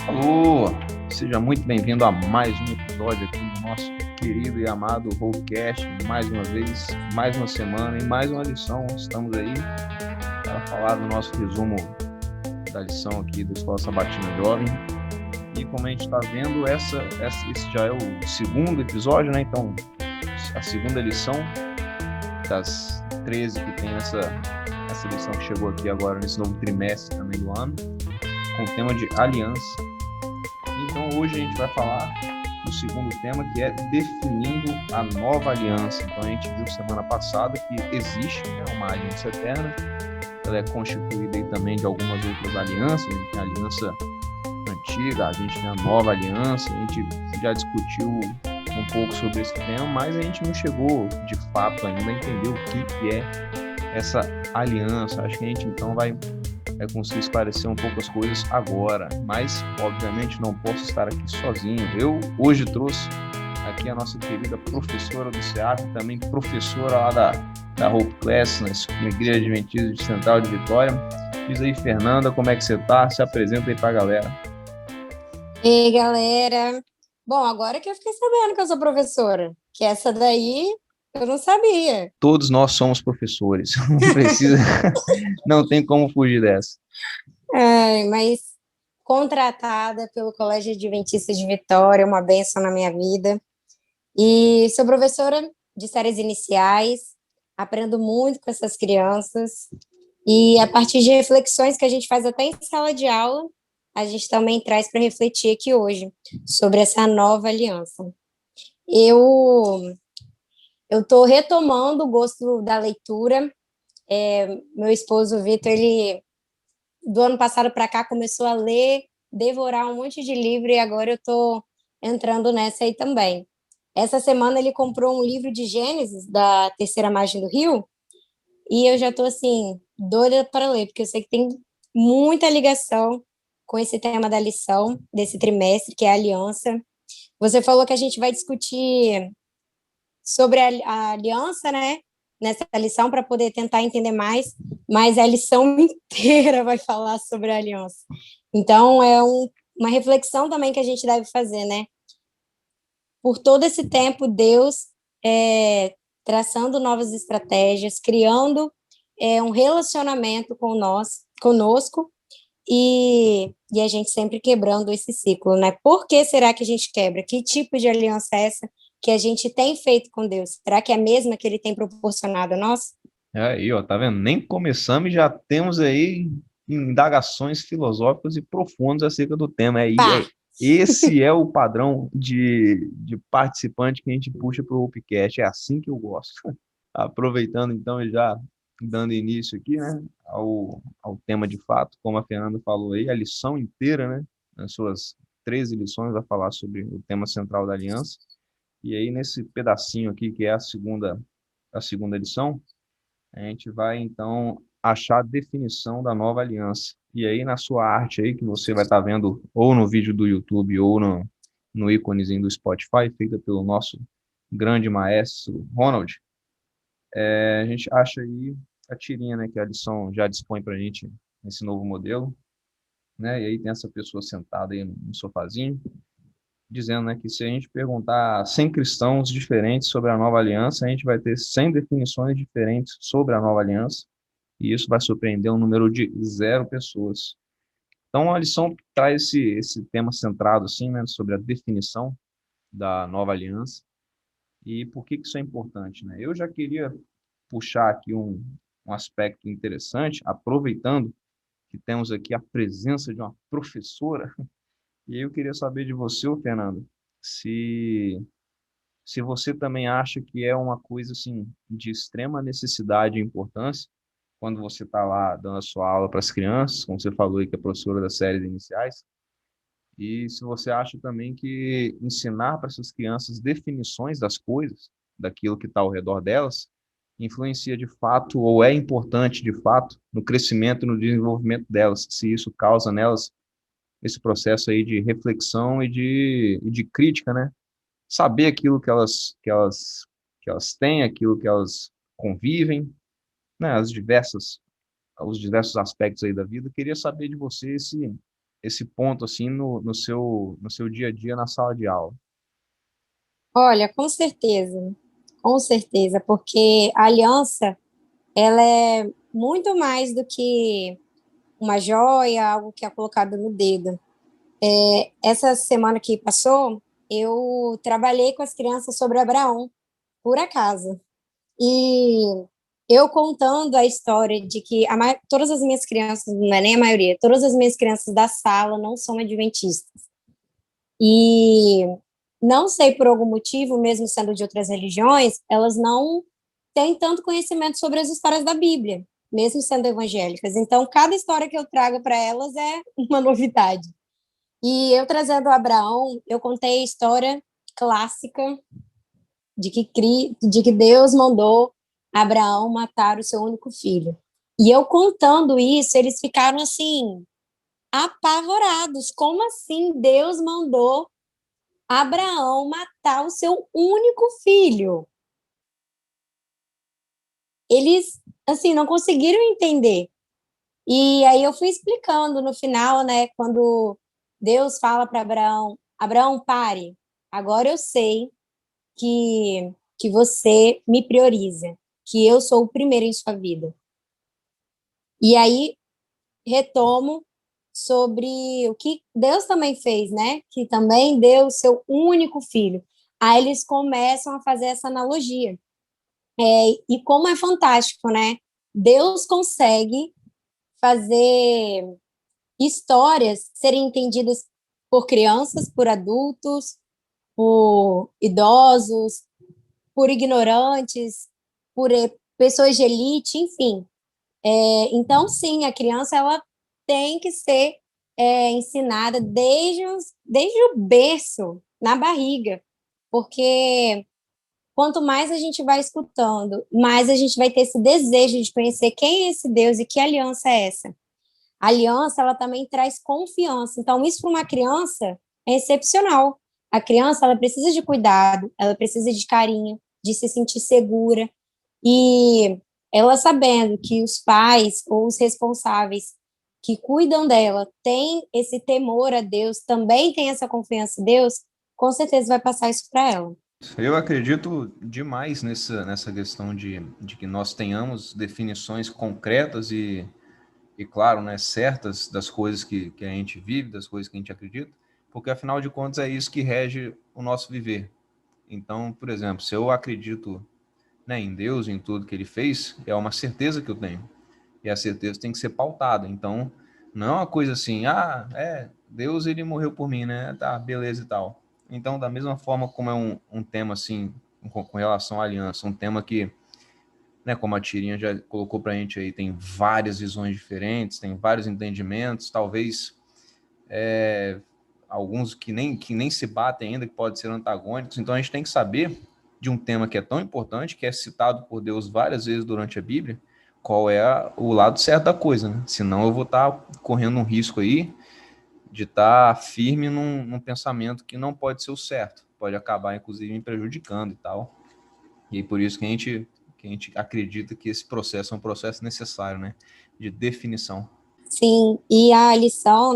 Alô, seja muito bem-vindo a mais um episódio aqui do nosso querido e amado Rollcast. Mais uma vez, mais uma semana e mais uma lição. Estamos aí para falar do nosso resumo da lição aqui da Escola Sabatina Jovem. E como a gente está vendo, esse já é o segundo episódio, né? Então, a segunda lição das 13 que tem essa lição que chegou aqui agora nesse novo trimestre também do ano, com o tema de aliança. Então, hoje a gente vai falar do segundo tema, que é definindo a nova aliança. Então, a gente viu semana passada que existe, né, uma aliança eterna. Ela é constituída aí também de algumas outras alianças. A gente tem a aliança antiga, a gente tem a nova aliança. A gente já discutiu um pouco sobre esse tema, mas a gente não chegou, de fato, ainda a entender o que é essa aliança. Acho que a gente, então, vai conseguir esclarecer um pouco as coisas agora, mas obviamente não posso estar aqui sozinho. Eu hoje trouxe aqui a nossa querida professora do SEAP, também professora lá da Hope Class, na Igreja Adventista de Central de Vitória. Diz aí, Fernanda, como é que você tá? Se apresenta aí pra galera. E aí, galera. Bom, agora que eu fiquei sabendo que eu sou professora, que essa daí eu não sabia. Todos nós somos professores, não precisa, não tem como fugir dessa. Mas contratada pelo Colégio Adventista de Vitória, uma bênção na minha vida. E sou professora de séries iniciais, aprendo muito com essas crianças. E a partir de reflexões que a gente faz até em sala de aula, a gente também traz para refletir aqui hoje sobre essa nova aliança. Eu eu estou retomando o gosto da leitura. Meu esposo Vitor, ele do ano passado para cá começou a ler, devorar um monte de livro e agora eu estou entrando nessa aí também. Essa semana ele comprou um livro de Gênesis da Terceira Margem do Rio e eu já estou assim doida para ler porque eu sei que tem muita ligação com esse tema da lição desse trimestre, que é a aliança. Você falou que a gente vai discutir sobre a aliança, né? Nessa lição para poder tentar entender mais, mas a lição inteira vai falar sobre a aliança. Então é uma reflexão também que a gente deve fazer, né? Por todo esse tempo, Deus traçando novas estratégias, criando um relacionamento conosco, e a gente sempre quebrando esse ciclo, né? Por que será que a gente quebra? Que tipo de aliança é essa que a gente tem feito com Deus? Será que é a mesma que ele tem proporcionado a nós? Aí, ó, tá vendo? Nem começamos e já temos aí indagações filosóficas e profundas acerca do tema. Pá! Esse é o padrão de participante que a gente puxa para o Upcast. É assim que eu gosto. Aproveitando, então, e já dando início aqui, né, ao tema de fato, como a Fernanda falou aí, a lição inteira, né, nas suas 13 lições, vai falar sobre o tema central da aliança. E aí, nesse pedacinho aqui, que é a segunda lição, a gente vai, então, achar a definição da nova aliança. E aí, na sua arte aí, que você vai estar vendo ou no vídeo do YouTube ou no íconezinho do Spotify, feita pelo nosso grande maestro Ronald, a gente acha aí a tirinha, né, que a lição já dispõe para a gente nesse novo modelo, né? E aí tem essa pessoa sentada aí no sofazinho, dizendo, né, que se a gente perguntar 100 cristãos diferentes sobre a nova aliança, a gente vai ter 100 definições diferentes sobre a nova aliança, e isso vai surpreender um número de 0 pessoas. Então, a lição traz esse tema centrado, assim, né, sobre a definição da nova aliança e por que isso é importante, né? Eu já queria puxar aqui um aspecto interessante, aproveitando que temos aqui a presença de uma professora, e aí eu queria saber de você, ô Fernando, se se você também acha que é uma coisa assim de extrema necessidade e importância quando você está lá dando a sua aula para as crianças, como você falou aí que é professora das séries iniciais, e se você acha também que ensinar para essas crianças definições das coisas, daquilo que está ao redor delas, influencia de fato ou é importante de fato no crescimento e no desenvolvimento delas, se isso causa nelas esse processo aí de reflexão e de crítica, né? Saber aquilo que elas têm, aquilo que elas convivem, né? Os diversos aspectos aí da vida. Queria saber de você se esse ponto assim no seu dia a dia na sala de aula? Olha, com certeza, porque a aliança, ela é muito mais do que uma joia, algo que é colocado no dedo. Essa semana que passou, eu trabalhei com as crianças sobre Abraão, por acaso. E eu contando a história de que todas as minhas crianças, não é nem a maioria, todas as minhas crianças da sala não são adventistas. E não sei por algum motivo, mesmo sendo de outras religiões, elas não têm tanto conhecimento sobre as histórias da Bíblia, mesmo sendo evangélicas. Então, cada história que eu trago para elas é uma novidade. E eu trazendo o Abraão, eu contei a história clássica de que Deus mandou Abraão matar o seu único filho. E eu contando isso, eles ficaram assim, apavorados. Como assim Deus mandou Abraão matar o seu único filho? Eles, assim, não conseguiram entender. E aí eu fui explicando no final, né, quando Deus fala para Abraão, Abraão, pare, agora eu sei que você me prioriza, que eu sou o primeiro em sua vida. E aí retomo sobre o que Deus também fez, né? Que também deu o seu único filho. Aí eles começam a fazer essa analogia. E como é fantástico, né? Deus consegue fazer histórias serem entendidas por crianças, por adultos, por idosos, por ignorantes, por pessoas de elite, enfim. Então, sim, a criança ela tem que ser ensinada desde o berço, na barriga, porque quanto mais a gente vai escutando, mais a gente vai ter esse desejo de conhecer quem é esse Deus e que aliança é essa. A aliança, ela também traz confiança. Então, isso para uma criança é excepcional. A criança, ela precisa de cuidado, ela precisa de carinho, de se sentir segura. E ela sabendo que os pais ou os responsáveis que cuidam dela têm esse temor a Deus, também têm essa confiança em Deus, com certeza vai passar isso para ela. Eu acredito demais nessa questão de que nós tenhamos definições concretas e claro, né, certas das coisas que a gente vive, das coisas que a gente acredita, porque afinal de contas é isso que rege o nosso viver. Então, por exemplo, se eu acredito, né, em Deus, em tudo que ele fez, é uma certeza que eu tenho. E a certeza tem que ser pautada. Então, não é uma coisa assim, Deus ele morreu por mim, né? Tá, beleza e tal. Então, da mesma forma como é um tema assim, com relação à aliança, um tema que, né, como a Tirinha já colocou pra gente aí, tem várias visões diferentes, tem vários entendimentos, talvez alguns que nem se batem ainda, que podem ser antagônicos. Então, a gente tem que saber de um tema que é tão importante, que é citado por Deus várias vezes durante a Bíblia, qual é o lado certo da coisa, né? Senão eu vou estar correndo um risco aí de estar firme num pensamento que não pode ser o certo, pode acabar inclusive me prejudicando e tal. E por isso que a gente acredita que esse processo é um processo necessário, né? De definição. Sim, e a lição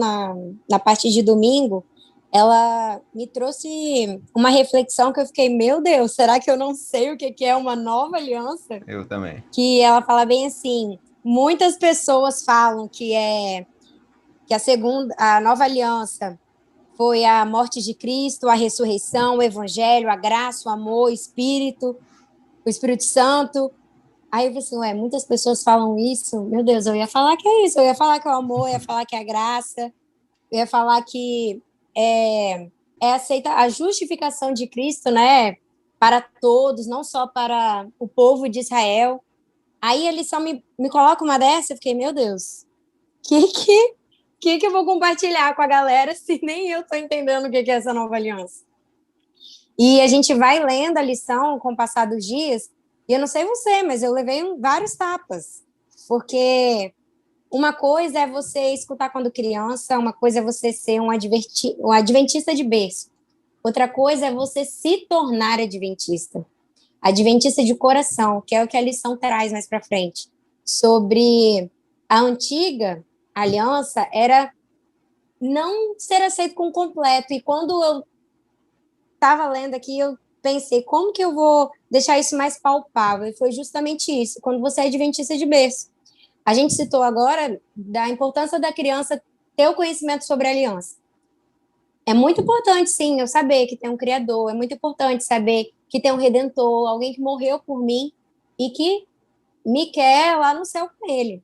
na parte de domingo, ela me trouxe uma reflexão que eu fiquei, meu Deus, será que eu não sei o que é uma nova aliança? Eu também. Que ela fala bem assim, muitas pessoas falam que a nova aliança foi a morte de Cristo, a ressurreição, o evangelho, a graça, o amor, o Espírito Santo. Aí eu falei assim, ué, muitas pessoas falam isso, meu Deus, eu ia falar que é isso, eu ia falar que é o amor, eu ia falar que é a graça, eu ia falar que é, é aceita a justificação de Cristo, né, para todos, não só para o povo de Israel. Aí ele só me coloca uma dessa, eu fiquei, meu Deus, que que, que eu vou compartilhar com a galera se nem eu estou entendendo o que é essa nova aliança? E a gente vai lendo a lição com o passar dos dias, e eu não sei você, mas eu levei vários tapas, porque uma coisa é você escutar quando criança, uma coisa é você ser um adventista de berço, outra coisa é você se tornar adventista de coração, que é o que a lição traz mais para frente, sobre a antiga aliança era não ser aceito com completo. E quando eu estava lendo aqui, eu pensei, como que eu vou deixar isso mais palpável? E foi justamente isso, quando você é adventista de berço. A gente citou agora da importância da criança ter o conhecimento sobre a aliança. É muito importante, sim, eu saber que tem um Criador, é muito importante saber que tem um Redentor, alguém que morreu por mim e que me quer lá no céu com ele.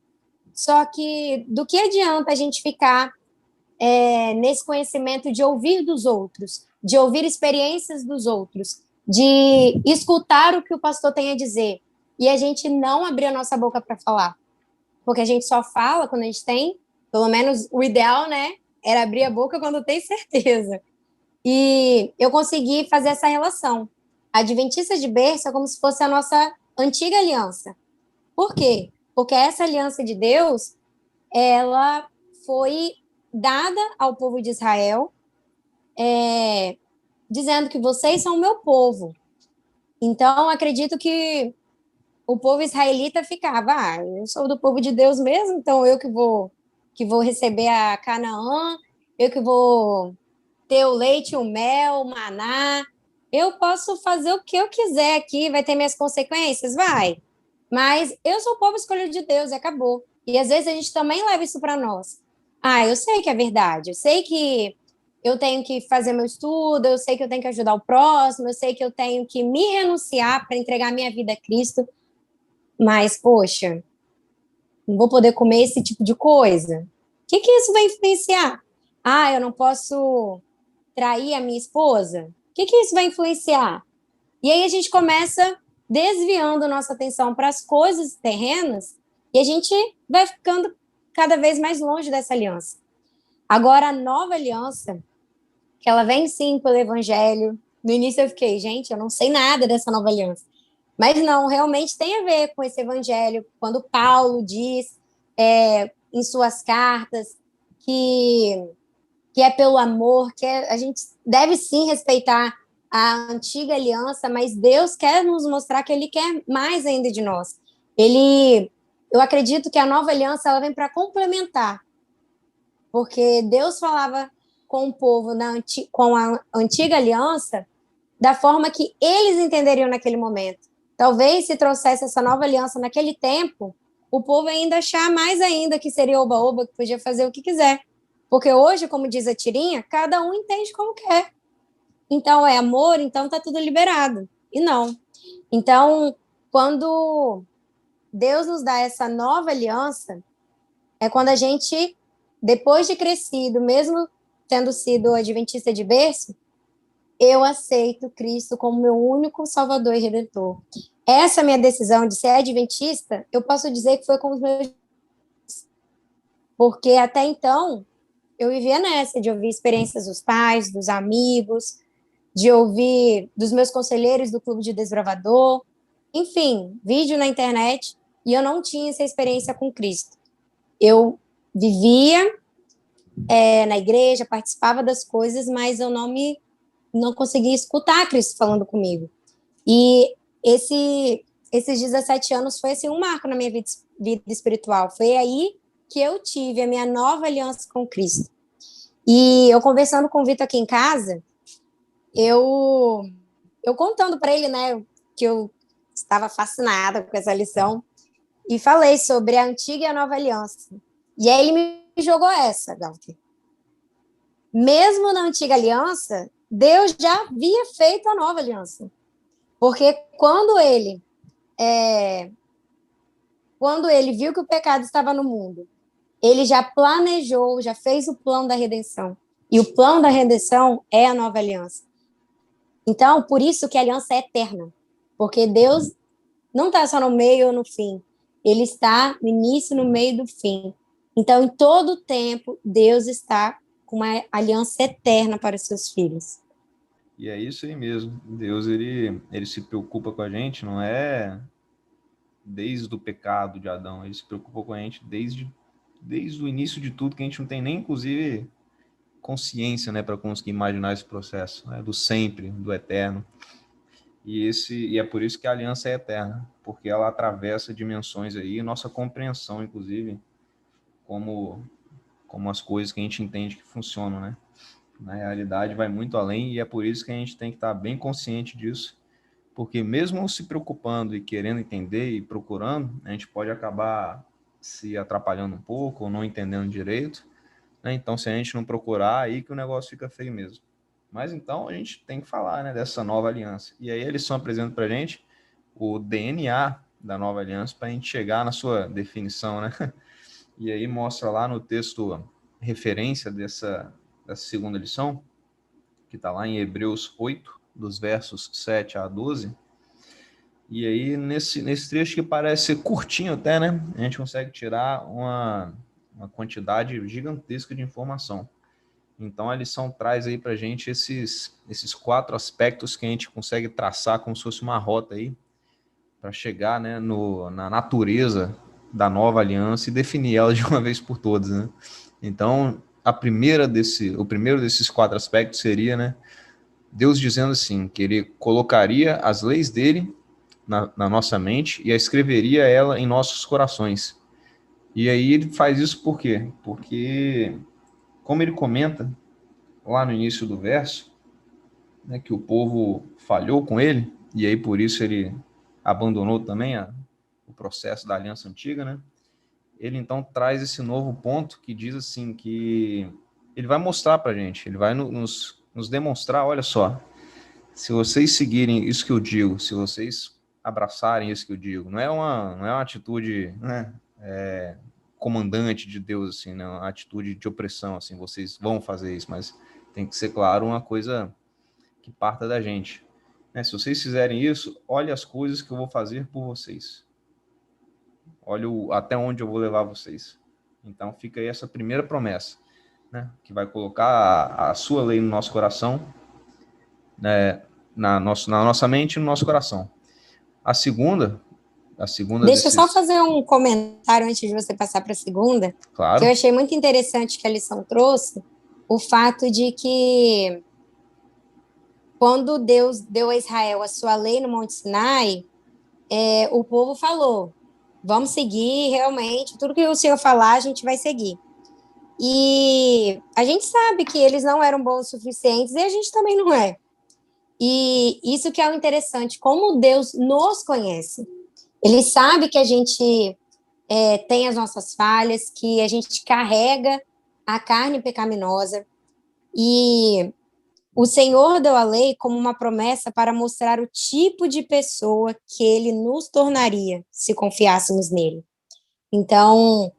Só que do que adianta a gente ficar nesse conhecimento de ouvir dos outros, de ouvir experiências dos outros, de escutar o que o pastor tem a dizer e a gente não abrir a nossa boca para falar? Porque a gente só fala quando a gente tem, pelo menos o ideal, né? Era abrir a boca quando tem certeza. E eu consegui fazer essa relação. A Adventista de berço é como se fosse a nossa antiga aliança. Por quê? Porque essa aliança de Deus, ela foi dada ao povo de Israel, dizendo que vocês são o meu povo. Então, acredito que o povo israelita ficava, eu sou do povo de Deus mesmo, então eu que vou receber a Canaã, eu que vou ter o leite, o mel, o maná. Eu posso fazer o que eu quiser aqui, vai ter minhas consequências? Vai. Mas eu sou o povo escolhido de Deus e acabou. E às vezes a gente também leva isso para nós. Eu sei que é verdade, eu sei que eu tenho que fazer meu estudo, eu sei que eu tenho que ajudar o próximo, eu sei que eu tenho que me renunciar para entregar minha vida a Cristo, mas, poxa, não vou poder comer esse tipo de coisa. O que isso vai influenciar? Eu não posso trair a minha esposa? O que isso vai influenciar? E aí a gente começa desviando nossa atenção para as coisas terrenas e a gente vai ficando cada vez mais longe dessa aliança. Agora, a nova aliança, que ela vem sim pelo evangelho. No início eu fiquei, gente, eu não sei nada dessa nova aliança. Mas não, realmente tem a ver com esse evangelho. Quando Paulo diz em suas cartas que que é pelo amor, a gente deve sim respeitar a antiga aliança, mas Deus quer nos mostrar que Ele quer mais ainda de nós. Eu acredito que a nova aliança ela vem para complementar, porque Deus falava com o povo com a antiga aliança da forma que eles entenderiam naquele momento. Talvez se trouxesse essa nova aliança naquele tempo, o povo ainda achar mais ainda que seria oba-oba, que podia fazer o que quiser. Porque hoje, como diz a tirinha, cada um entende como quer. Então é amor, então tá tudo liberado. E não. Então, quando Deus nos dá essa nova aliança, é quando a gente, depois de crescido, mesmo tendo sido adventista de berço, eu aceito Cristo como meu único Salvador e Redentor. Essa minha decisão de ser adventista, eu posso dizer que foi com os meus. Porque até então, eu vivia nessa, de ouvir experiências dos pais, dos amigos, de ouvir dos meus conselheiros do Clube de Desbravador, enfim, vídeo na internet, e eu não tinha essa experiência com Cristo. Eu vivia na igreja, participava das coisas, mas eu não conseguia escutar Cristo falando comigo. E esses 17 anos foi assim um marco na minha vida espiritual. Foi aí que eu tive a minha nova aliança com Cristo. E eu conversando com o Vitor aqui em casa, eu eu contando para ele, né, que eu estava fascinada com essa lição e falei sobre a antiga e a nova aliança. E aí ele me jogou essa, Galter. Mesmo na antiga aliança, Deus já havia feito a nova aliança. Porque quando ele viu que o pecado estava no mundo, ele já planejou, já fez o plano da redenção. E o plano da redenção é a nova aliança. Então, por isso que a aliança é eterna. Porque Deus não está só no meio ou no fim. Ele está no início, no meio e do fim. Então, em todo tempo, Deus está com uma aliança eterna para os seus filhos. E é isso aí mesmo. Deus, ele se preocupa com a gente, não é desde o pecado de Adão, ele se preocupa com a gente desde o início de tudo, que a gente não tem nem, inclusive, consciência, né, para conseguir imaginar esse processo, né, do sempre, do eterno. E é por isso que a aliança é eterna, porque ela atravessa dimensões aí, nossa compreensão, inclusive, como como as coisas que a gente entende que funcionam, né? Na realidade, vai muito além e é por isso que a gente tem que estar bem consciente disso, porque mesmo se preocupando e querendo entender e procurando, a gente pode acabar se atrapalhando um pouco ou não entendendo direito, né? Então, se a gente não procurar, aí que o negócio fica feio mesmo. Mas então a gente tem que falar, né, dessa nova aliança. E aí eles só apresentam para a gente o DNA da nova aliança para a gente chegar na sua definição, né? E aí mostra lá no texto referência dessa segunda lição, que está lá em Hebreus 8, dos versos 7 a 12. E aí, nesse trecho que parece ser curtinho até, né? A gente consegue tirar uma quantidade gigantesca de informação. Então, a lição traz aí para a gente esses 4 aspectos que a gente consegue traçar como se fosse uma rota aí, para chegar, né, na natureza da nova aliança e definir ela de uma vez por todas, né? Então, o primeiro desses 4 aspectos seria, né, Deus dizendo assim, que ele colocaria as leis dele na nossa mente e a escreveria ela em nossos corações. E aí ele faz isso por quê? Porque, como ele comenta lá no início do verso, né, que o povo falhou com ele, e aí por isso ele abandonou também o processo da aliança antiga, né? Ele então traz esse novo ponto que diz assim, que ele vai mostrar para a gente, ele vai nos demonstrar, olha só, se vocês seguirem isso que eu digo, se vocês abraçarem isso que eu digo, não é uma atitude, né, comandante de Deus, assim, né, uma atitude de opressão, assim, vocês vão fazer isso, mas tem que ser, claro, uma coisa que parta da gente. Né? Se vocês fizerem isso, olhe as coisas que eu vou fazer por vocês. Olha até onde eu vou levar vocês. Então fica aí essa primeira promessa, né? Que vai colocar a sua lei no nosso coração, né? na nossa mente e no nosso coração. A segunda Deixa eu só desses... fazer um comentário antes de você passar para a segunda, que eu Claro. achei muito interessante que a lição trouxe, o fato de que quando Deus deu a Israel a sua lei no Monte Sinai, o povo falou: vamos seguir realmente, tudo que o Senhor falar, a gente vai seguir. E a gente sabe que eles não eram bons o suficientes e a gente também não é. E isso que é o interessante, como Deus nos conhece. Ele sabe que a gente tem as nossas falhas, que a gente carrega a carne pecaminosa. E o Senhor deu a lei como uma promessa para mostrar o tipo de pessoa que ele nos tornaria se confiássemos nele. Então,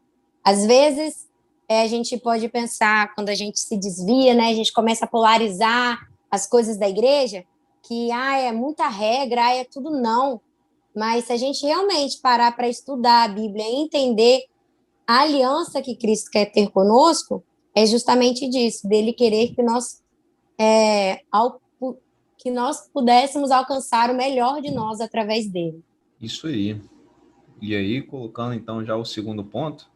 às vezes, a gente pode pensar, quando a gente se desvia, né, a gente começa a polarizar as coisas da igreja, que é muita regra, é tudo não. Mas se a gente realmente parar para estudar a Bíblia e entender a aliança que Cristo quer ter conosco, é justamente disso, dele querer que que nós pudéssemos alcançar o melhor de nós através dele. Isso aí. E aí, colocando então já o segundo ponto,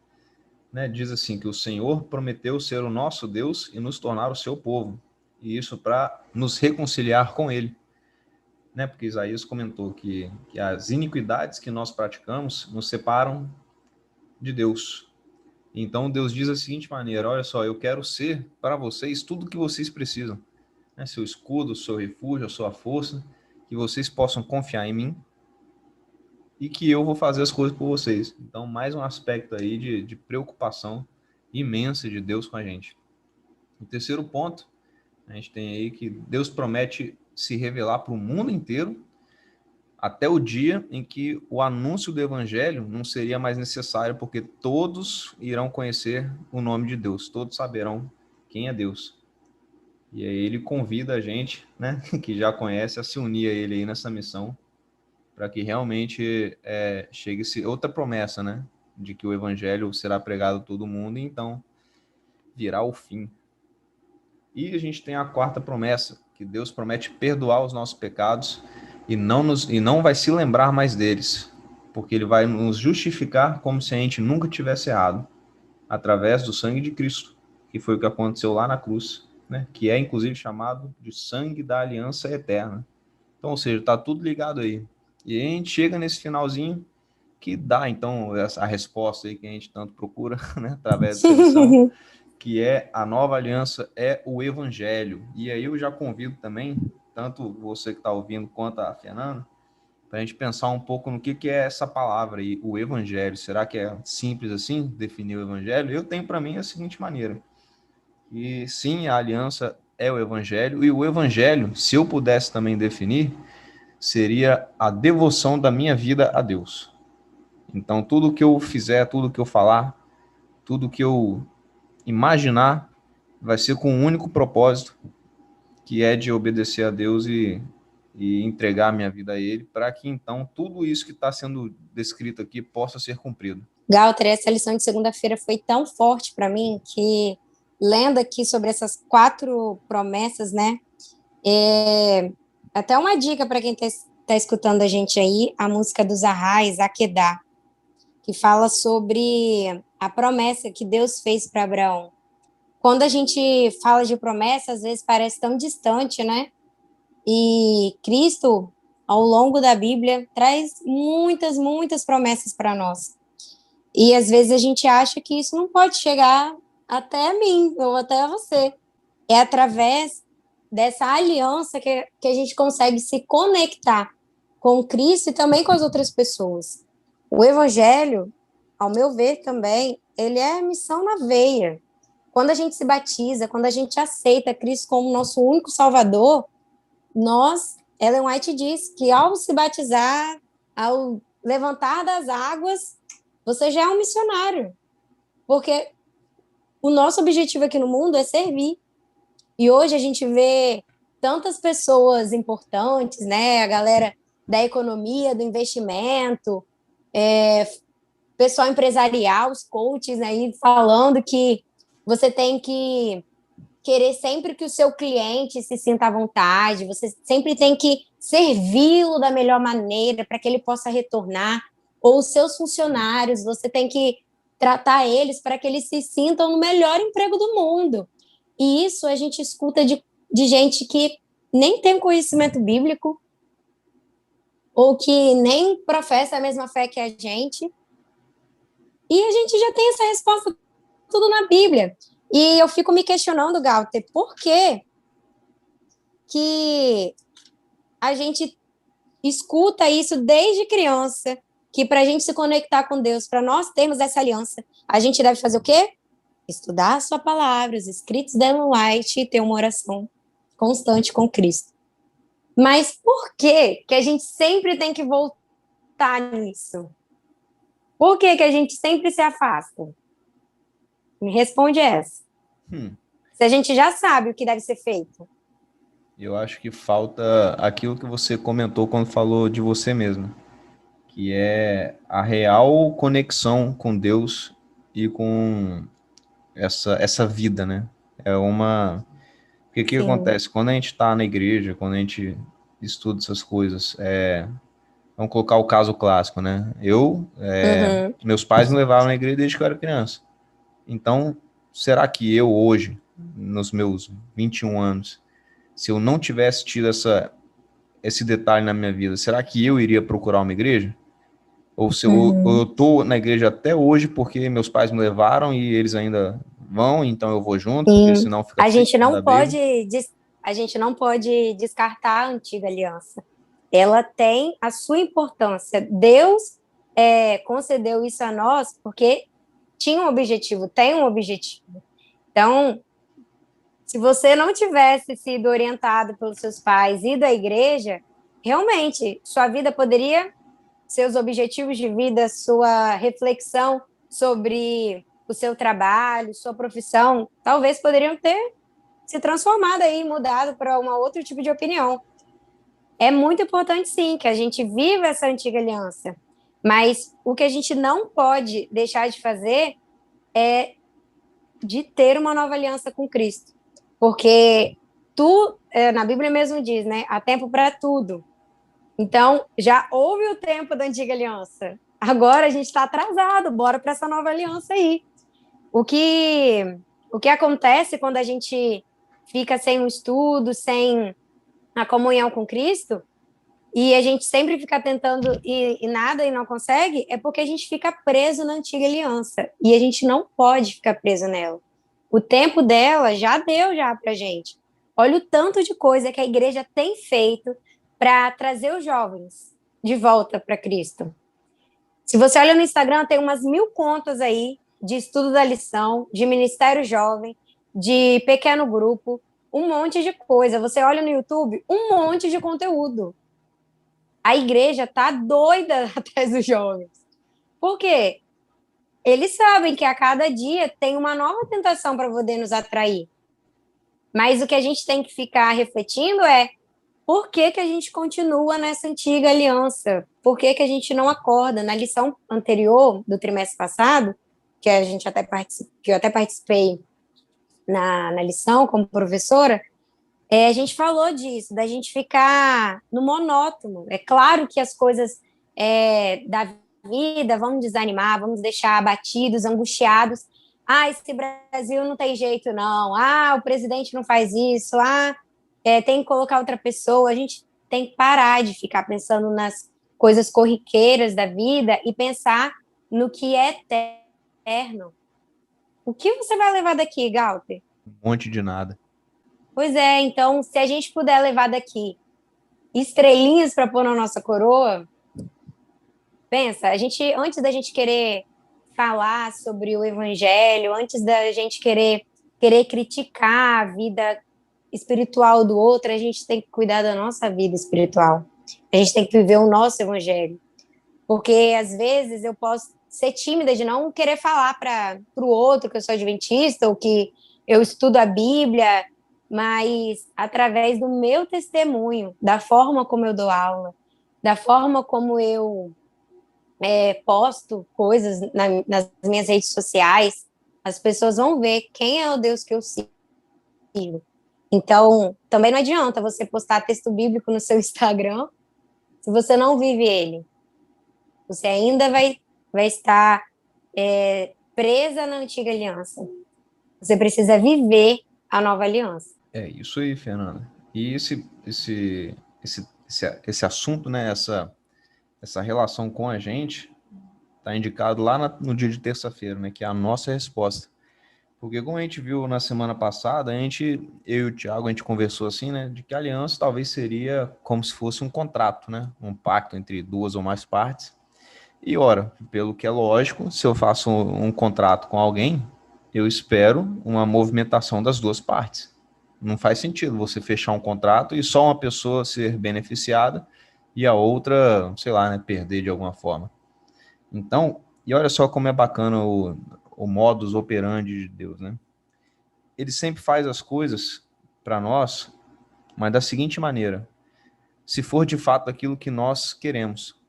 né, diz assim que o Senhor prometeu ser o nosso Deus e nos tornar o seu povo. E isso para nos reconciliar com ele. Né, porque Isaías comentou que as iniquidades que nós praticamos nos separam de Deus. Então Deus diz da seguinte maneira: olha só, eu quero ser para vocês tudo o que vocês precisam, né? Seu escudo, seu refúgio, a sua força, que vocês possam confiar em mim e que eu vou fazer as coisas por vocês. Então, mais um aspecto aí de preocupação imensa de Deus com a gente. O terceiro ponto, a gente tem aí que Deus promete se revelar para o mundo inteiro até o dia em que o anúncio do evangelho não seria mais necessário, porque todos irão conhecer o nome de Deus, todos saberão quem é Deus. E aí ele convida a gente, né, que já conhece, a se unir a ele aí nessa missão, para que realmente chegue-se outra promessa, né, de que o evangelho será pregado a todo mundo e então virá o fim. E a gente tem a quarta promessa, que Deus promete perdoar os nossos pecados e não vai se lembrar mais deles, porque ele vai nos justificar como se a gente nunca tivesse errado, através do sangue de Cristo, que foi o que aconteceu lá na cruz, né? Que é inclusive chamado de sangue da aliança eterna. Então, ou seja, está tudo ligado aí. E a gente chega nesse finalzinho que dá, então, a resposta aí que a gente tanto procura, né? Através dessa lição, que é a nova aliança, é o evangelho. E aí eu já convido também, tanto você que está ouvindo quanto a Fernanda, para a gente pensar um pouco no que é essa palavra aí, o evangelho. Será que é simples assim, definir o evangelho? Eu tenho para mim a seguinte maneira, e sim, a aliança é o evangelho, e o evangelho, se eu pudesse também definir, seria a devoção da minha vida a Deus. Então, tudo que eu fizer, tudo que eu falar, tudo que eu imaginar, vai ser com um único propósito, que é de obedecer a Deus e entregar a minha vida a Ele, para que então tudo isso que está sendo descrito aqui possa ser cumprido. Galter, essa lição de segunda-feira foi tão forte para mim que, lendo aqui sobre essas 4 promessas, né? Até uma dica para quem está escutando a gente aí, a música dos Arrais, Akedá, que fala sobre a promessa que Deus fez para Abraão. Quando a gente fala de promessa, às vezes parece tão distante, né? E Cristo, ao longo da Bíblia, traz muitas, muitas promessas para nós. E às vezes a gente acha que isso não pode chegar até mim ou até você. É através dessa aliança que a gente consegue se conectar com Cristo e também com as outras pessoas. O Evangelho, ao meu ver também, ele é missão na veia. Quando a gente se batiza, quando a gente aceita Cristo como nosso único Salvador, nós, Ellen White diz que ao se batizar, ao levantar das águas, você já é um missionário. Porque o nosso objetivo aqui no mundo é servir. E hoje a gente vê tantas pessoas importantes, né? A galera da economia, do investimento, pessoal empresarial, os coaches aí falando que você tem que querer sempre que o seu cliente se sinta à vontade, você sempre tem que servi-lo da melhor maneira para que ele possa retornar, ou os seus funcionários, você tem que tratar eles para que eles se sintam no melhor emprego do mundo. E isso a gente escuta de gente que nem tem conhecimento bíblico, ou que nem professa a mesma fé que a gente, e a gente já tem essa resposta tudo na Bíblia. E eu fico me questionando, Galter, por que a gente escuta isso desde criança, que para a gente se conectar com Deus, para nós termos essa aliança, a gente deve fazer o quê? Estudar a sua palavra, os escritos da Ellen White e ter uma oração constante com Cristo. Mas por que a gente sempre tem que voltar nisso? Por que a gente sempre se afasta? Me responde essa. Se a gente já sabe o que deve ser feito. Eu acho que falta aquilo que você comentou quando falou de você mesmo, que é a real conexão com Deus e com essa vida, né? É uma... Porque o que Sim. acontece? Quando a gente está na igreja, quando a gente estuda essas coisas, vamos colocar o caso clássico, né? Meus pais me levaram na igreja desde que eu era criança. Então, será que eu hoje, nos meus 21 anos, se eu não tivesse tido esse detalhe na minha vida, será que eu iria procurar uma igreja? Ou se eu tô na igreja até hoje porque meus pais me levaram e eles ainda vão, então eu vou junto, porque Sim. senão fica feio da briga. A gente não pode descartar a antiga aliança. Ela tem a sua importância. Deus concedeu isso a nós porque tinha um objetivo, tem um objetivo. Então, se você não tivesse sido orientado pelos seus pais e da igreja, realmente sua vida poderia, seus objetivos de vida, sua reflexão sobre o seu trabalho, sua profissão, talvez poderiam ter se transformado aí, mudado para um outro tipo de opinião. É muito importante, sim, que a gente viva essa antiga aliança, mas o que a gente não pode deixar de fazer é de ter uma nova aliança com Cristo, porque na Bíblia mesmo diz, né, há tempo para tudo. Então, já houve o tempo da antiga aliança, agora a gente está atrasado, bora para essa nova aliança aí. O que, o que acontece quando a gente fica sem um estudo, sem a comunhão com Cristo, e a gente sempre fica tentando e nada e não consegue, é porque a gente fica preso na antiga aliança. E a gente não pode ficar preso nela. O tempo dela já deu já para gente. Olha o tanto de coisa que a igreja tem feito para trazer os jovens de volta para Cristo. Se você olha no Instagram, tem umas 1.000 contas aí de estudo da lição, de ministério jovem, de pequeno grupo, um monte de coisa. Você olha no YouTube, um monte de conteúdo. A igreja tá doida atrás dos jovens. Por quê? Eles sabem que a cada dia tem uma nova tentação para poder nos atrair. Mas o que a gente tem que ficar refletindo é por que que a gente continua nessa antiga aliança? Por que que a gente não acorda? Na lição anterior do trimestre passado, que a gente que eu até participei na lição como professora, a gente falou disso, da gente ficar no monótono. É claro que as coisas da vida vão desanimar, vamos deixar abatidos, angustiados. Ah, esse Brasil não tem jeito, não. Ah, o presidente não faz isso. Ah, tem que colocar outra pessoa. A gente tem que parar de ficar pensando nas coisas corriqueiras da vida e pensar no que é eterno. O que você vai levar daqui, Galter? Um monte de nada. Pois é, então, se a gente puder levar daqui estrelinhas para pôr na nossa coroa, pensa, antes da gente querer falar sobre o evangelho, antes da gente querer criticar a vida espiritual do outro, a gente tem que cuidar da nossa vida espiritual. A gente tem que viver o nosso evangelho. Porque às vezes eu posso ser tímida de não querer falar para o outro que eu sou adventista ou que eu estudo a Bíblia, mas através do meu testemunho, da forma como eu dou aula, da forma como eu posto coisas nas minhas redes sociais, as pessoas vão ver quem é o Deus que eu sigo. Então, também não adianta você postar texto bíblico no seu Instagram se você não vive ele. Você ainda vai estar presa na antiga aliança. Você precisa viver a nova aliança. É isso aí, Fernanda. E esse assunto, né, essa relação com a gente, está indicado lá no dia de terça-feira, né, que é a nossa resposta. Porque como a gente viu na semana passada, eu e o Thiago, a gente conversou assim, né, de que a aliança talvez seria como se fosse um contrato, né, um pacto entre duas ou mais partes. E ora, pelo que é lógico, se eu faço um contrato com alguém, eu espero uma movimentação das duas partes. Não faz sentido você fechar um contrato e só uma pessoa ser beneficiada e a outra, sei lá, né, perder de alguma forma. Então, e olha só como é bacana o modus operandi de Deus, né? Ele sempre faz as coisas para nós, mas da seguinte maneira: se for de fato aquilo que nós queremos.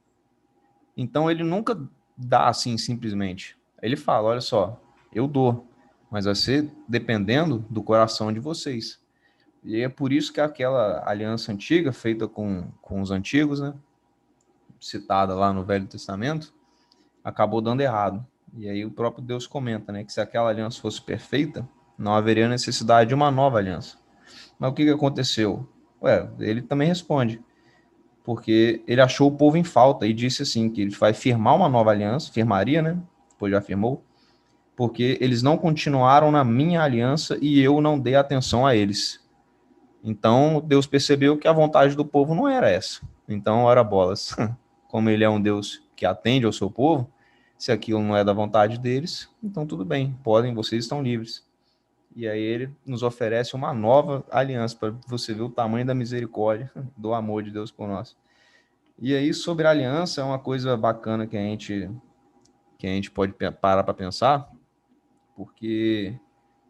Então ele nunca dá assim simplesmente. Ele fala, olha só, eu dou, mas vai ser dependendo do coração de vocês. E é por isso que aquela aliança antiga, feita com os antigos, né, citada lá no Velho Testamento, acabou dando errado. E aí o próprio Deus comenta, né, que se aquela aliança fosse perfeita, não haveria necessidade de uma nova aliança. Mas o que aconteceu? Ué, ele também responde, porque ele achou o povo em falta e disse assim, que ele vai firmar uma nova aliança, firmaria, né, depois já firmou, porque eles não continuaram na minha aliança e eu não dei atenção a eles. Então Deus percebeu que a vontade do povo não era essa. Então, ora bolas, como ele é um Deus que atende ao seu povo, se aquilo não é da vontade deles, então tudo bem, podem, vocês estão livres. E aí ele nos oferece uma nova aliança, para você ver o tamanho da misericórdia, do amor de Deus por nós. E aí, sobre a aliança, é uma coisa bacana que a gente pode parar para pensar, porque,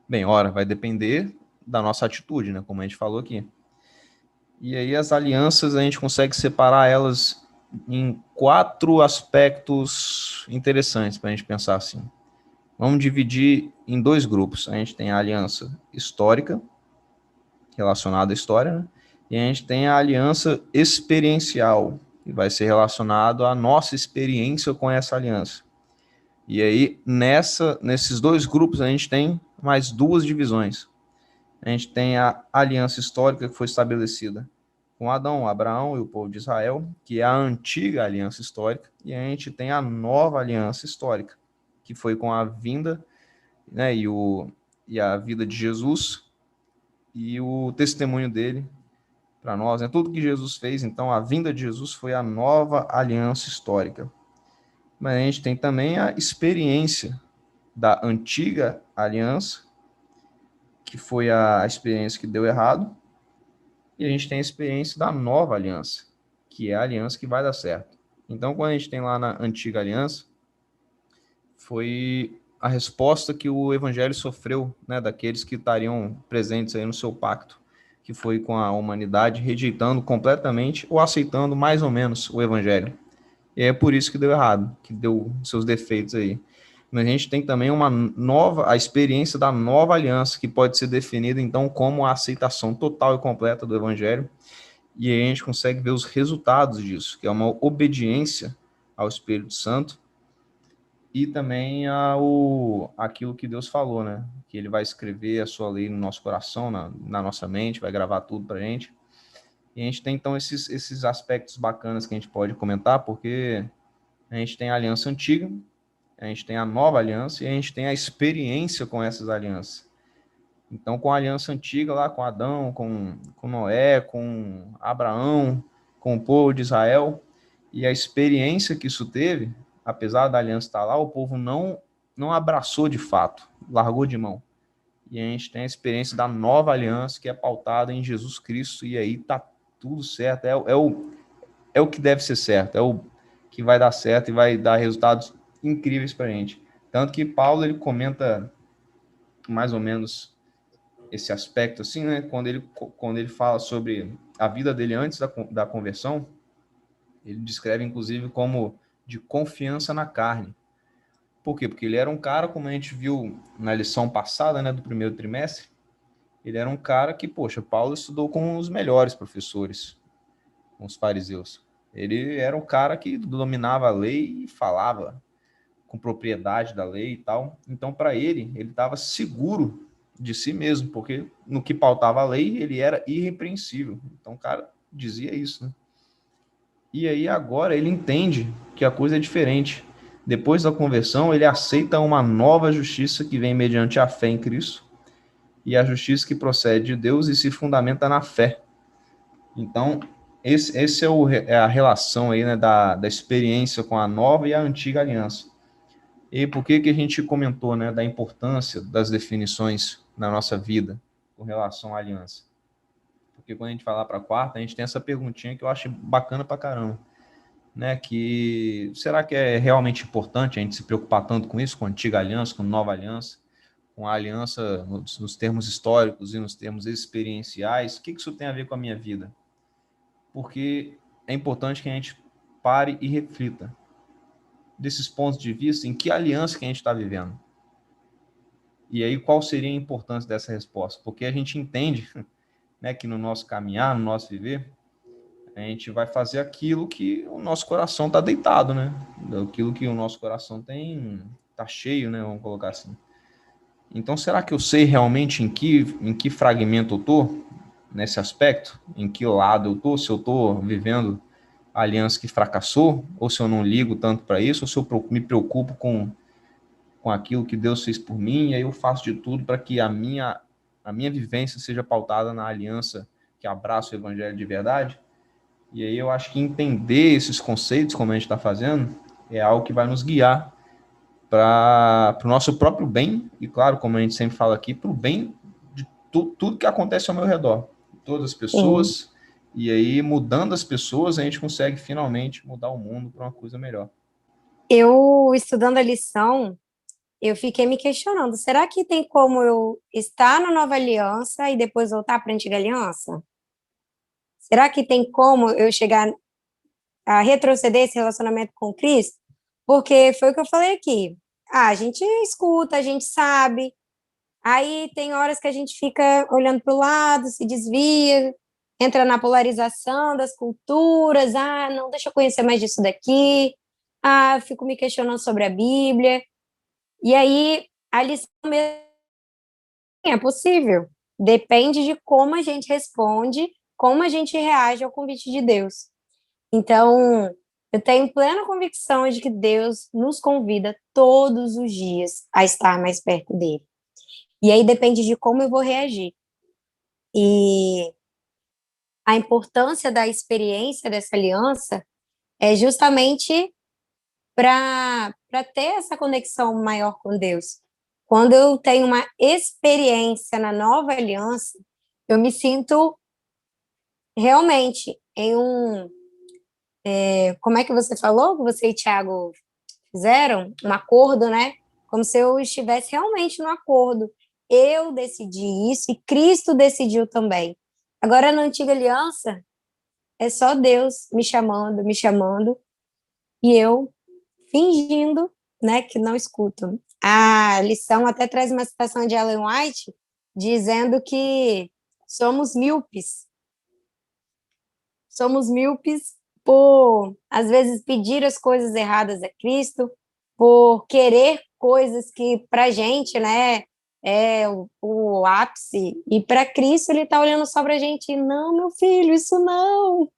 bem, ora, vai depender da nossa atitude, né, como a gente falou aqui. E aí as alianças, a gente consegue separar elas em 4 aspectos interessantes para a gente pensar assim. Vamos dividir em 2 grupos. A gente tem a aliança histórica, relacionada à história, né? E a gente tem a aliança experiencial, que vai ser relacionado à nossa experiência com essa aliança. E aí, nesses 2 grupos, a gente tem mais 2 divisões. A gente tem a aliança histórica que foi estabelecida com Adão, Abraão e o povo de Israel, que é a antiga aliança histórica, e a gente tem a nova aliança histórica, que foi com a vinda, né, e a vida de Jesus e o testemunho dele para nós, né? Tudo que Jesus fez, então a vinda de Jesus foi a nova aliança histórica. Mas a gente tem também a experiência da antiga aliança, que foi a experiência que deu errado, e a gente tem a experiência da nova aliança, que é a aliança que vai dar certo. Então, quando a gente tem lá na antiga aliança, foi a resposta que o evangelho sofreu, né, daqueles que estariam presentes aí no seu pacto, que foi com a humanidade, rejeitando completamente ou aceitando mais ou menos o evangelho. E é por isso que deu errado, que deu seus defeitos aí. Mas a gente tem também a experiência da nova aliança, que pode ser definida então como a aceitação total e completa do evangelho. E aí a gente consegue ver os resultados disso, que é uma obediência ao Espírito Santo e também aquilo que Deus falou, né? Que ele vai escrever a sua lei no nosso coração, na nossa mente, vai gravar tudo para a gente. E a gente tem, então, esses aspectos bacanas que a gente pode comentar, porque a gente tem a aliança antiga, a gente tem a nova aliança e a gente tem a experiência com essas alianças. Então, com a aliança antiga lá, com Adão, com Noé, com Abraão, com o povo de Israel, e a experiência que isso teve, apesar da aliança estar lá, o povo não abraçou de fato, largou de mão. E a gente tem a experiência da nova aliança, que é pautada em Jesus Cristo, e aí tá tudo certo, é o que deve ser certo, é o que vai dar certo e vai dar resultados incríveis para a gente. Tanto que Paulo, ele comenta mais ou menos esse aspecto assim, né? Quando ele fala sobre a vida dele antes da conversão, ele descreve inclusive como de confiança na carne. Por quê? Porque ele era um cara, como a gente viu na lição passada, né, do primeiro trimestre, ele era um cara que, poxa, Paulo estudou com os melhores professores, com os fariseus. Ele era um cara que dominava a lei e falava com propriedade da lei e tal. Então, para ele estava seguro de si mesmo, porque no que pautava a lei, ele era irrepreensível. Então, o cara dizia isso, né? E aí, agora, ele entende que a coisa é diferente. Depois da conversão, ele aceita uma nova justiça que vem mediante a fé em Cristo, e a justiça que procede de Deus e se fundamenta na fé. Então, esse é a relação aí, né, da experiência com a nova e a antiga aliança. E por que a gente comentou, né, da importância das definições na nossa vida com relação à aliança? Porque quando a gente falar para a quarta, a gente tem essa perguntinha que eu acho bacana para caramba, né? Que será que é realmente importante a gente se preocupar tanto com isso, com a antiga aliança, com a nova aliança, com a aliança nos termos históricos e nos termos experienciais? O que isso tem a ver com a minha vida? Porque é importante que a gente pare e reflita desses pontos de vista, em que aliança que a gente está vivendo. E aí, qual seria a importância dessa resposta? Porque a gente entende, né, que no nosso caminhar, no nosso viver, a gente vai fazer aquilo que o nosso coração está deitado, né? Aquilo que o nosso coração tá cheio, né? Vamos colocar assim. Então, será que eu sei realmente em que fragmento eu tô nesse aspecto? Em que lado eu tô? Se eu tô vivendo a aliança que fracassou, ou se eu não ligo tanto para isso, ou se eu me preocupo com aquilo que Deus fez por mim, e aí eu faço de tudo para que a minha vivência seja pautada na aliança que abraça o evangelho de verdade. E aí eu acho que entender esses conceitos, como a gente está fazendo, é algo que vai nos guiar para o nosso próprio bem, e claro, como a gente sempre fala aqui, para o bem de tudo que acontece ao meu redor, todas as Sim. pessoas, e aí mudando as pessoas, a gente consegue finalmente mudar o mundo para uma coisa melhor. Eu, estudando a lição, eu fiquei me questionando, será que tem como eu estar na nova aliança e depois voltar para a antiga aliança? Será que tem como eu chegar a retroceder esse relacionamento com Cristo? Porque foi o que eu falei aqui. Ah, a gente escuta, a gente sabe, aí tem horas que a gente fica olhando para o lado, se desvia, entra na polarização das culturas, ah, não, deixa eu conhecer mais disso daqui, ah, eu fico me questionando sobre a Bíblia, e aí a lição mesmo é possível, depende de como a gente responde, como a gente reage ao convite de Deus. Então, eu tenho plena convicção de que Deus nos convida todos os dias a estar mais perto dele. E aí depende de como eu vou reagir. E a importância da experiência dessa aliança é justamente para ter essa conexão maior com Deus. Quando eu tenho uma experiência na nova aliança, eu me sinto realmente em como é que você falou, que você e Thiago fizeram? Um acordo, né? Como se eu estivesse realmente no acordo. Eu decidi isso e Cristo decidiu também. Agora, na antiga aliança, é só Deus me chamando, e eu fingindo, né, que não escuto. A lição até traz uma citação de Ellen White, dizendo que somos míopes. Somos míopes por, às vezes, pedir as coisas erradas a Cristo, por querer coisas que, para a gente, né, é o ápice, e para Cristo ele está olhando só para a gente, não, meu filho, isso não.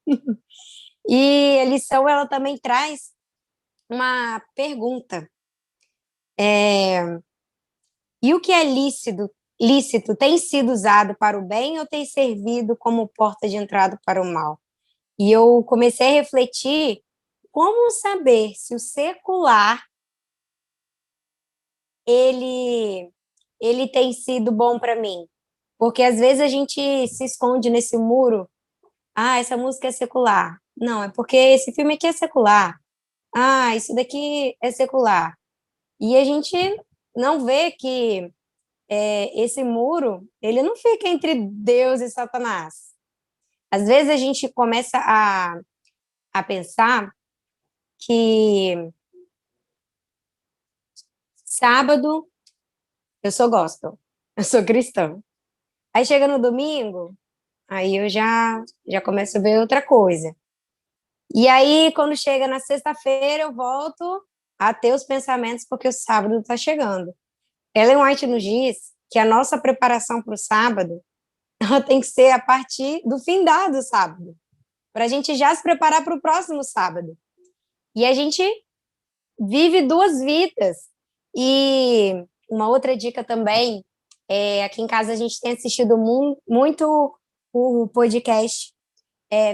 E a lição, ela também traz uma pergunta. E o que é lícito tem sido usado para o bem ou tem servido como porta de entrada para o mal? E eu comecei a refletir como saber se o secular ele ele tem sido bom para mim. Porque às vezes a gente se esconde nesse muro. Ah, essa música é secular. Não, é porque esse filme aqui é secular. Ah, isso daqui é secular. E a gente não vê que esse muro, ele não fica entre Deus e Satanás. Às vezes a gente começa a pensar que sábado eu sou gospel, eu sou cristã. Aí chega no domingo, aí eu já começo a ver outra coisa. E aí, quando chega na sexta-feira, eu volto a ter os pensamentos porque o sábado está chegando. Ellen White nos diz que a nossa preparação para o sábado ela tem que ser a partir do findar do sábado, para a gente já se preparar para o próximo sábado. E a gente vive duas vidas. E uma outra dica também, aqui em casa a gente tem assistido muito o podcast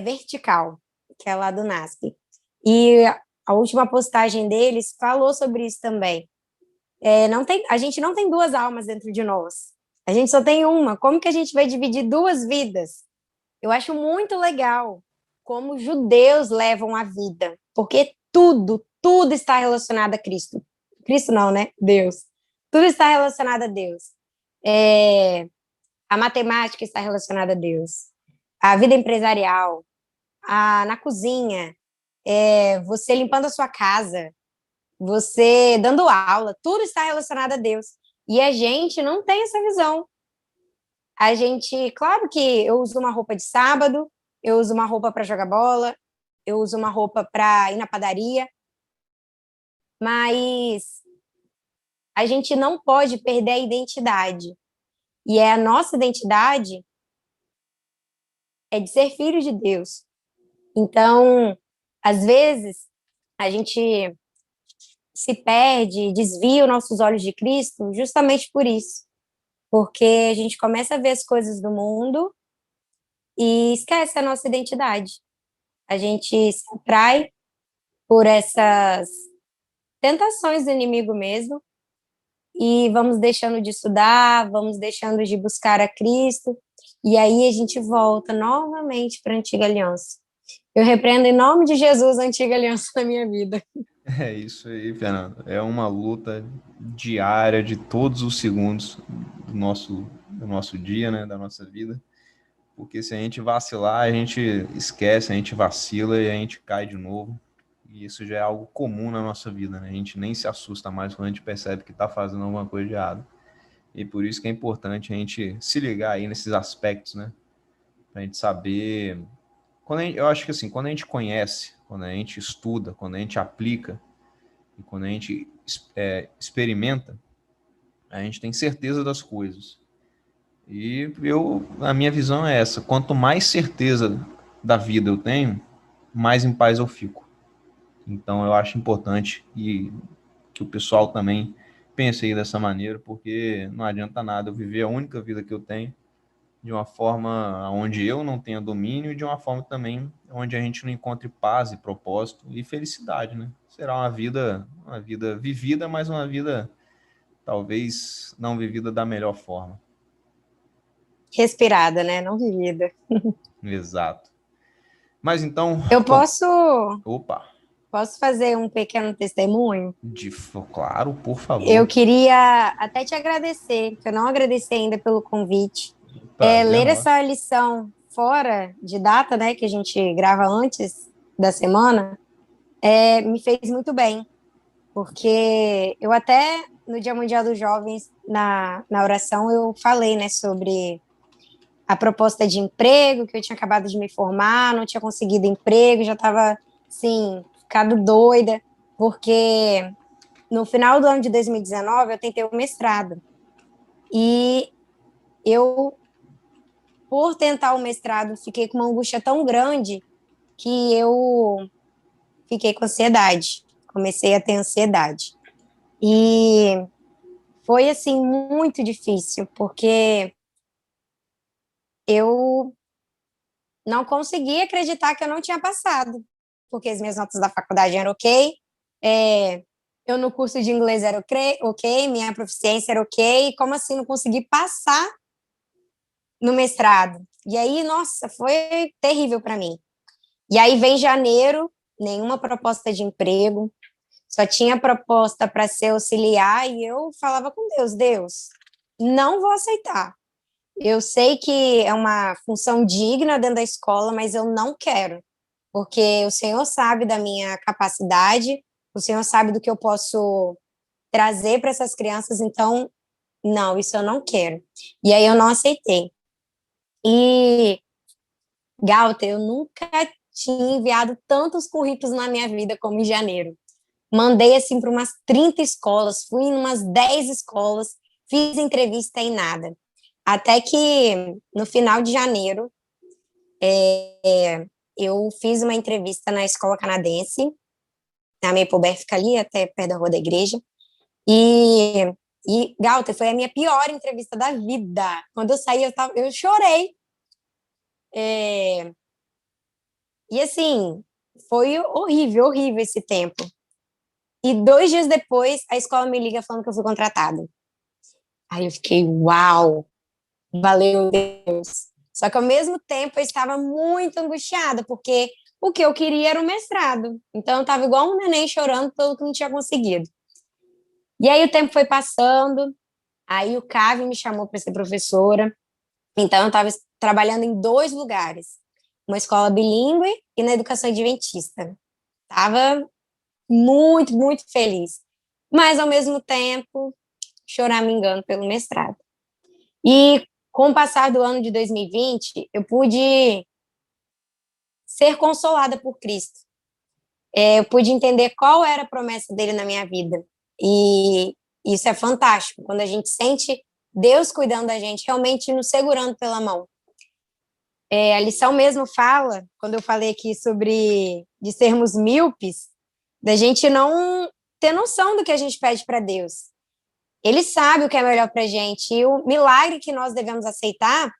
Vertical, que é lá do NASP. E a última postagem deles falou sobre isso também. A gente não tem duas almas dentro de nós. A gente só tem uma. Como que a gente vai dividir duas vidas? Eu acho muito legal como os judeus levam a vida, porque tudo está relacionado a Cristo. Cristo não, né? Deus. Tudo está relacionado a Deus. A matemática está relacionada a Deus. A vida empresarial, na cozinha, você limpando a sua casa, você dando aula, tudo está relacionado a Deus. E a gente não tem essa visão. A gente, claro que eu uso uma roupa de sábado, eu uso uma roupa para jogar bola, eu uso uma roupa para ir na padaria, mas a gente não pode perder a identidade. E a nossa identidade é de ser filho de Deus. Então, às vezes, a gente se perde, desvia os nossos olhos de Cristo justamente por isso. Porque a gente começa a ver as coisas do mundo e esquece a nossa identidade. A gente se atrai por essas tentações do inimigo mesmo e vamos deixando de estudar, vamos deixando de buscar a Cristo e aí a gente volta novamente para a antiga aliança. Eu repreendo em nome de Jesus a antiga aliança na minha vida. É isso aí, Fernando. É uma luta diária de todos os segundos do nosso dia, né, da nossa vida. Porque se a gente vacilar, a gente esquece, a gente vacila e a gente cai de novo. E isso já é algo comum na nossa vida, né? A gente nem se assusta mais quando a gente percebe que está fazendo alguma coisa de errado. E por isso que é importante a gente se ligar aí nesses aspectos, né? Pra gente saber. Eu acho que assim, quando a gente conhece, quando a gente estuda, quando a gente aplica e quando a gente experimenta, a gente tem certeza das coisas. E a minha visão é essa: quanto mais certeza da vida eu tenho, mais em paz eu fico. Então eu acho importante que o pessoal também pense aí dessa maneira, porque não adianta nada eu viver a única vida que eu tenho de uma forma onde eu não tenha domínio e de uma forma também onde a gente não encontre paz e propósito e felicidade, né? Será uma vida vivida, mas uma vida talvez não vivida da melhor forma. Respirada, né? Não vivida. Exato. Mas então, Eu posso, opa, posso fazer um pequeno testemunho? claro, por Eu favor. queria até te agradecer, que eu não agradeci ainda pelo convite. Prazer é Ler nosso. essa lição fora de data, né, que a gente grava antes da semana, me fez muito bem, porque eu até no Dia Mundial dos Jovens, na oração, eu falei, né, sobre a proposta de emprego, que eu tinha acabado de me formar, não tinha conseguido emprego, já estava, assim, ficado doida, porque no final do ano de 2019 eu tentei o mestrado. E eu, por tentar o mestrado, fiquei com uma angústia tão grande que eu fiquei com ansiedade. Comecei a ter ansiedade. E foi, assim, muito difícil, porque eu não conseguia acreditar que eu não tinha passado, porque as minhas notas da faculdade eram ok, é, eu no curso de inglês era ok, minha proficiência era ok, como assim não consegui passar no mestrado? E aí, nossa, foi terrível para mim. E aí vem janeiro, nenhuma proposta de emprego, só tinha proposta para ser auxiliar e eu falava com Deus, Deus, não vou aceitar. Eu sei que é uma função digna dentro da escola, mas eu não quero, porque o Senhor sabe da minha capacidade, o Senhor sabe do que eu posso trazer para essas crianças, então, não, isso eu não quero. E aí eu não aceitei. E, Galter, eu nunca tinha enviado tantos currículos na minha vida como em janeiro. Mandei, assim, para umas 30 escolas, fui em umas 10 escolas, fiz entrevista e nada. Até que, no final de janeiro, eu fiz uma entrevista na escola canadense, na Maple fica ali, até perto da rua da igreja, e, Galter, foi a minha pior entrevista da vida. Quando eu saí, eu chorei. É, e, assim, foi horrível, horrível esse tempo. E 2 dias depois, a escola me liga falando que eu fui contratada. Aí eu fiquei, uau, valeu, Deus. Só que ao mesmo tempo eu estava muito angustiada, porque o que eu queria era um mestrado. Então eu estava igual um neném chorando pelo que não tinha conseguido. E aí o tempo foi passando, aí o CAV me chamou para ser professora. Então eu estava trabalhando em 2 lugares, uma escola bilíngue e na educação adventista. Estava muito, muito feliz. Mas ao mesmo tempo, choramingando pelo mestrado. E com o passar do ano de 2020, eu pude ser consolada por Cristo. Eu pude entender qual era a promessa dele na minha vida. E isso é fantástico, quando a gente sente Deus cuidando da gente, realmente nos segurando pela mão. A lição mesmo fala, quando eu falei aqui sobre de sermos míopes, da gente não ter noção do que a gente pede para Deus. Ele sabe o que é melhor para a gente. E o milagre que nós devemos aceitar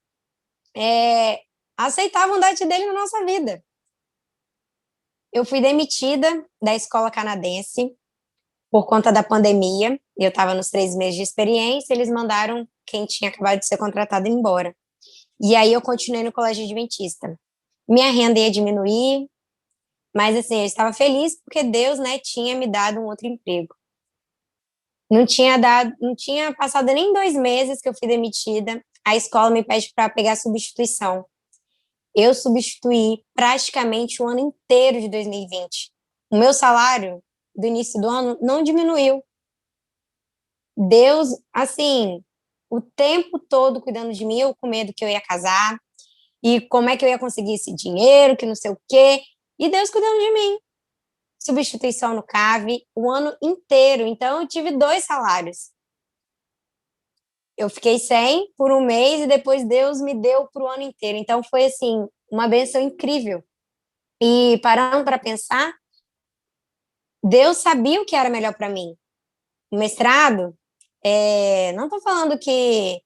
é aceitar a vontade dele na nossa vida. Eu fui demitida da escola canadense por conta da pandemia. Eu estava nos 3 meses de experiência, eles mandaram quem tinha acabado de ser contratado embora. E aí eu continuei no colégio adventista. Minha renda ia diminuir, mas assim, eu estava feliz porque Deus, né, tinha me dado um outro emprego. Não tinha passado nem 2 meses que eu fui demitida. A escola me pede para pegar substituição. Eu substituí praticamente o ano inteiro de 2020. O meu salário do início do ano não diminuiu. Deus, assim, o tempo todo cuidando de mim, eu com medo que eu ia casar, e como é que eu ia conseguir esse dinheiro, que não sei o quê, e Deus cuidando de mim. Substituição no CAV o ano inteiro, então eu tive 2 salários. Eu fiquei sem por um mês e depois Deus me deu para o ano inteiro. Então foi assim, uma bênção incrível. E parando para pensar, Deus sabia o que era melhor para mim. O mestrado, Não estou falando que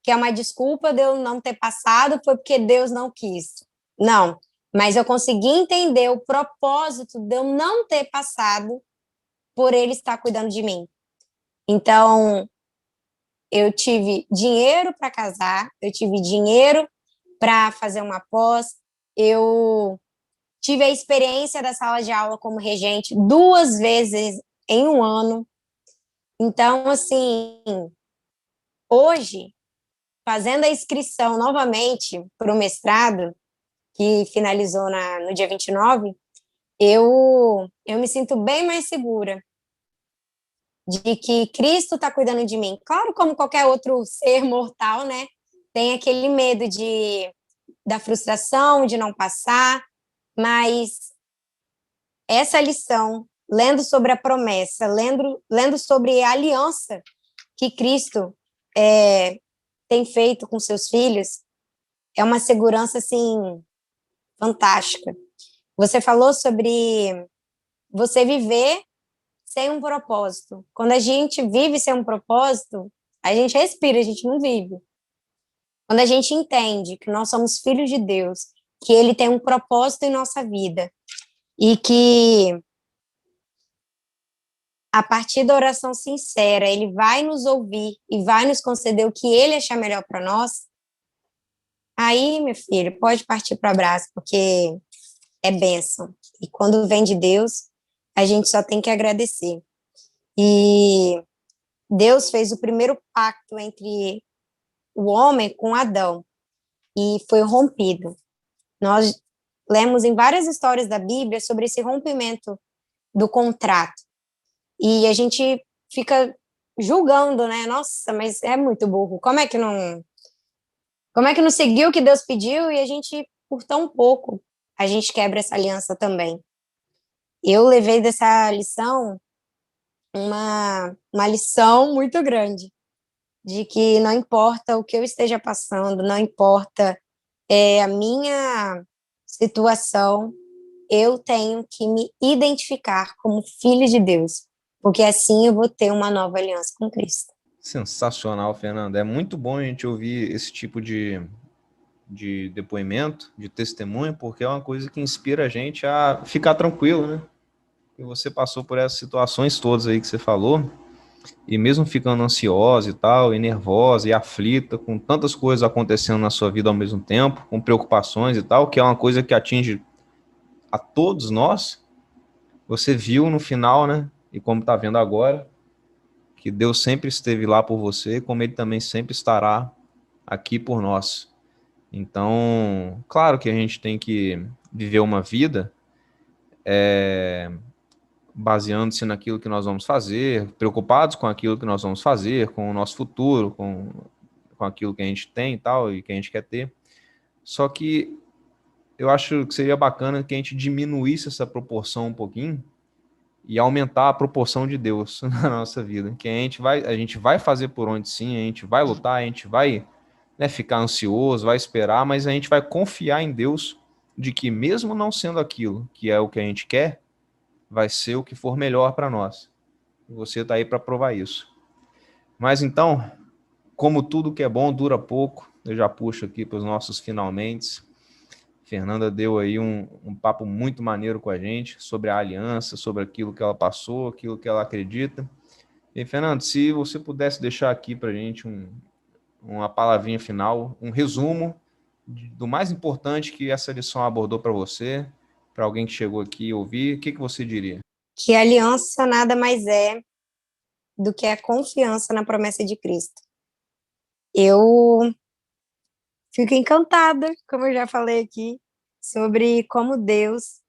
é uma desculpa de eu não ter passado, foi porque Deus não quis. Não, mas eu consegui entender o propósito de eu não ter passado por Ele estar cuidando de mim. Então, eu tive dinheiro para casar, eu tive dinheiro para fazer uma pós, eu tive a experiência da sala de aula como regente 2 vezes em um ano. Então, assim, hoje, fazendo a inscrição novamente para o mestrado, que finalizou no dia 29, eu me sinto bem mais segura de que Cristo está cuidando de mim. Claro, como qualquer outro ser mortal, né? Tem aquele medo da frustração, de não passar, mas essa lição, lendo sobre a promessa, lendo sobre a aliança que Cristo tem feito com seus filhos, é uma segurança, assim, fantástica. Você falou sobre você viver sem um propósito. Quando a gente vive sem um propósito, a gente respira, a gente não vive. Quando a gente entende que nós somos filhos de Deus, que Ele tem um propósito em nossa vida e que a partir da oração sincera, Ele vai nos ouvir e vai nos conceder o que Ele achar melhor para nós, aí, meu filho, pode partir para o abraço, porque é bênção. E quando vem de Deus, a gente só tem que agradecer. E Deus fez o primeiro pacto entre o homem com Adão e foi rompido. Nós lemos em várias histórias da Bíblia sobre esse rompimento do contrato. E a gente fica julgando, né? Nossa, mas é muito burro. Como é que não seguiu o que Deus pediu e a gente, por tão pouco, a gente quebra essa aliança também. Eu levei dessa lição uma lição muito grande, de que não importa o que eu esteja passando, não importa a minha situação, eu tenho que me identificar como filho de Deus, porque assim eu vou ter uma nova aliança com Cristo. Sensacional, Fernanda. É muito bom a gente ouvir esse tipo de depoimento, de testemunho, porque é uma coisa que inspira a gente a ficar tranquilo, né? E você passou por essas situações todas aí que você falou, e mesmo ficando ansiosa e tal, e nervosa e aflita, com tantas coisas acontecendo na sua vida ao mesmo tempo, com preocupações e tal, que é uma coisa que atinge a todos nós, você viu no final, né? E como tá vendo agora, que Deus sempre esteve lá por você, como Ele também sempre estará aqui por nós. Então, claro que a gente tem que viver uma vida baseando-se naquilo que nós vamos fazer, preocupados com aquilo que nós vamos fazer, com o nosso futuro, com aquilo que a gente tem e tal, e que a gente quer ter. Só que eu acho que seria bacana que a gente diminuísse essa proporção um pouquinho e aumentar a proporção de Deus na nossa vida. Que a gente vai fazer por onde sim, a gente vai lutar, a gente vai, né, ficar ansioso, vai esperar, mas a gente vai confiar em Deus de que mesmo não sendo aquilo que é o que a gente quer, vai ser o que for melhor para nós. E você está aí para provar isso. Mas então, como tudo que é bom dura pouco, eu já puxo aqui para os nossos finalmente. Fernanda deu aí um papo muito maneiro com a gente sobre a aliança, sobre aquilo que ela passou, aquilo que ela acredita. E, Fernando, se você pudesse deixar aqui para a gente uma palavrinha final, um resumo do mais importante que essa lição abordou para você, para alguém que chegou aqui e ouvir, o que você diria? Que a aliança nada mais é do que a confiança na promessa de Cristo. Eu fico encantada, como eu já falei aqui, sobre como Deus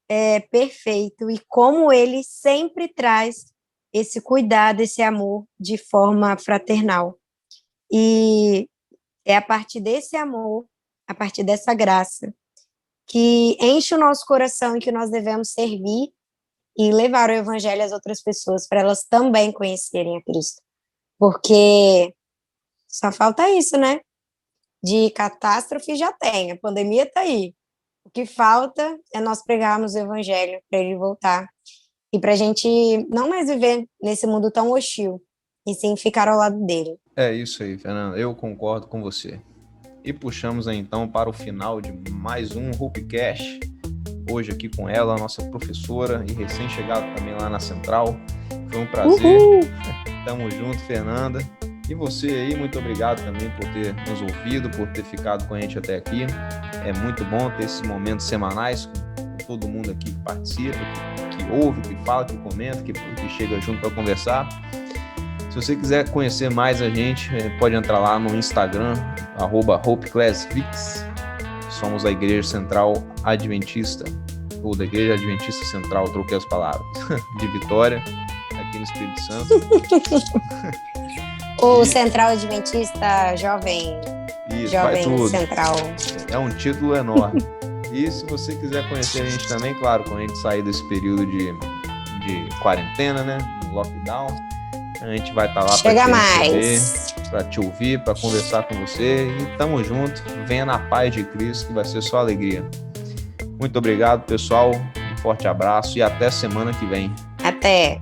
é perfeito e como Ele sempre traz esse cuidado, esse amor de forma fraternal. E é a partir desse amor, a partir dessa graça, que enche o nosso coração e que nós devemos servir e levar o evangelho às outras pessoas para elas também conhecerem a Cristo. Porque só falta isso, né? De catástrofe já tem, a pandemia está aí. O que falta é nós pregarmos o evangelho para ele voltar e para a gente não mais viver nesse mundo tão hostil, e sim ficar ao lado dele. É isso aí, Fernanda. Eu concordo com você. E puxamos aí, então para o final de mais um Hoopcast. Hoje aqui com ela, a nossa professora e recém-chegada também lá na Central. Foi um prazer. Uhul! Tamo junto, Fernanda. E você aí, muito obrigado também por ter nos ouvido, por ter ficado com a gente até aqui. É muito bom ter esses momentos semanais com todo mundo aqui que participa, que ouve, que fala, que comenta, que chega junto para conversar. Se você quiser conhecer mais a gente, pode entrar lá no Instagram, @HopeClassVix. Somos a Igreja Central Adventista, ou da Igreja Adventista Central, troquei as palavras, de Vitória, aqui no Espírito Santo. O Central Adventista Jovem. Isso, Jovem tudo. Central. É um título enorme. E se você quiser conhecer a gente também, claro, quando a gente sair desse período de quarentena, né, no lockdown, a gente vai estar lá para te receber, para te ouvir, para conversar com você. E tamo junto. Venha na paz de Cristo, que vai ser só alegria. Muito obrigado, pessoal. Um forte abraço e até semana que vem. Até.